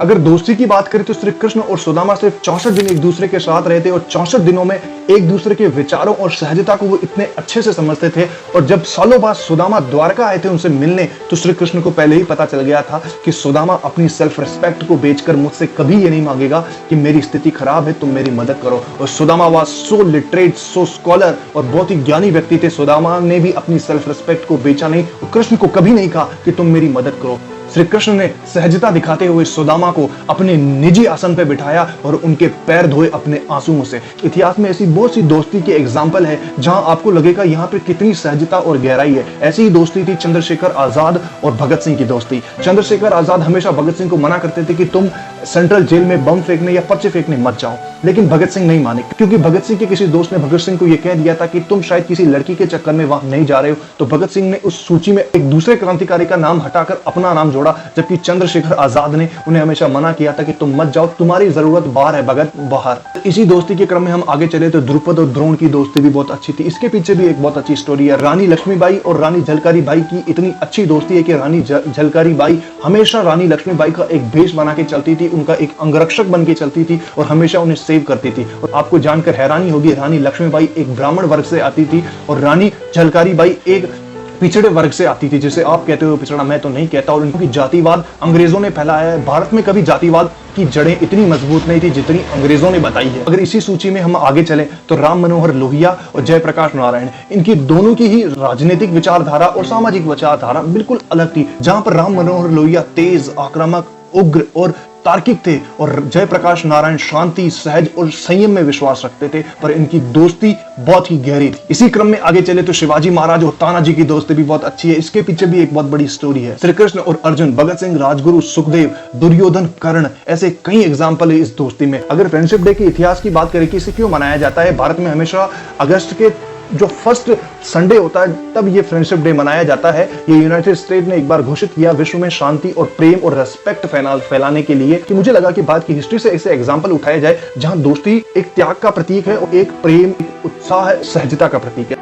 अगर दोस्ती की बात करें तो श्री कृष्ण और सुदामा सिर्फ 64 दिन एक दूसरे के साथ रहे थे और 64 दिनों में एक दूसरे के विचारों और सहजता को वो इतने अच्छे से समझते थे। और जब सालों बाद सुदामा द्वारका आए थे उनसे मिलने, तो श्री कृष्ण को पहले ही पता चल गया था कि सुदामा अपनी सेल्फ रिस्पेक्ट को बेचकर मुझसे कभी ये नहीं मांगेगा कि मेरी स्थिति खराब है, तुम मेरी मदद करो। और Sudama was so literate, so scholar और बहुत ही ज्ञानी व्यक्ति थे। सुदामा ने भी अपनी सेल्फ रिस्पेक्ट को बेचा नहीं और कृष्ण को कभी नहीं कहा कि तुम मेरी मदद करो। श्री कृष्ण ने सहजता दिखाते हुए सुदामा को अपने निजी आसन पर बिठाया और उनके पैर धोए अपने आंसुओं से। इतिहास में ऐसी बहुत सी दोस्ती के एग्जाम्पल है जहां आपको लगेगा यहाँ पे कितनी सहजता और गहराई है। ऐसी ही दोस्ती थी चंद्रशेखर आजाद और भगत सिंह की दोस्ती। चंद्रशेखर आजाद हमेशा भगत सिंह को मना करते थे कि तुम सेंट्रल जेल में बम फेंकने या पर्चे फेंकने मत जाओ, लेकिन भगत सिंह नहीं माने, क्योंकि भगत सिंह के किसी दोस्त ने भगत सिंह को यह कह दिया था कि तुम शायद किसी लड़की के चक्कर में वहां नहीं जा रहे हो। तो भगत सिंह ने उस सूची में एक दूसरे क्रांतिकारी का नाम हटाकर अपना नाम जोड़ा, जबकि चंद्रशेखर आजाद ने उन्हें हमेशा मना किया था कि तुम मत जाओ, तुम्हारी जरूरत बाहर है भगत, बाहर। इसी दोस्ती के क्रम में हम आगे चले तो द्रुपद और द्रोण की दोस्ती भी बहुत अच्छी थी। इसके पीछे भी एक बहुत अच्छी स्टोरी है। रानी लक्ष्मीबाई और रानी झलकारी बाई की इतनी अच्छी दोस्ती है कि रानी झलकारी बाई हमेशा रानी लक्ष्मीबाई का एक भेष बना के चलती थी, उनका एक अंगरक्षक बन के चलती थी और हमेशा उन्हें सेव करती थी। और आपको जानकर हैरानी होगी, रानी लक्ष्मीबाई एक ब्राह्मण वर्ग से आती थी और रानी झलकारी बाई एक पिछड़े वर्ग से आती थी। जिसे आप कहते हो पिछड़ा, मैं तो नहीं कहता। और उनकी जातिवाद अंग्रेजों ने फैलाया है। भारत में कभी जातिवाद की जड़ें इतनी मजबूत नहीं थी जितनी अंग्रेजों ने बताई है। अगर इसी सूची में हम आगे चले तो राम मनोहर लोहिया और जयप्रकाश नारायण, इनकी दोनों की ही राजनीतिक विचारधारा और सामाजिक विचारधारा बिल्कुल अलग थी। जहां पर राम मनोहर लोहिया तेज, आक्रामक, उग्र और तार्किक थे और जयप्रकाश नारायण शांति, सहज और संयम में विश्वास रखते थे, पर इनकी दोस्ती बहुत ही गहरी थी। इसी क्रम में आगे चले तो शिवाजी महाराज और तानाजी की दोस्ती भी बहुत अच्छी है। इसके पीछे भी एक बहुत बड़ी स्टोरी है। श्री कृष्ण और अर्जुन, भगत सिंह, राजगुरु, सुखदेव, दुर्योधन, कर्ण, ऐसे कई एग्जाम्पल है इस दोस्ती में। अगर फ्रेंडशिप डे के इतिहास की बात करें कि इसे क्यों मनाया जाता है, भारत में हमेशा अगस्त के जो फर्स्ट संडे होता है तब ये फ्रेंडशिप डे मनाया जाता है। ये यूनाइटेड स्टेट ने एक बार घोषित किया विश्व में शांति और प्रेम और रेस्पेक्ट फैलाने के लिए, कि मुझे लगा कि भारत की हिस्ट्री से ऐसे एग्जाम्पल उठाए जाए जहां दोस्ती एक त्याग का प्रतीक है और एक प्रेम, उत्साह, सहजता का प्रतीक है।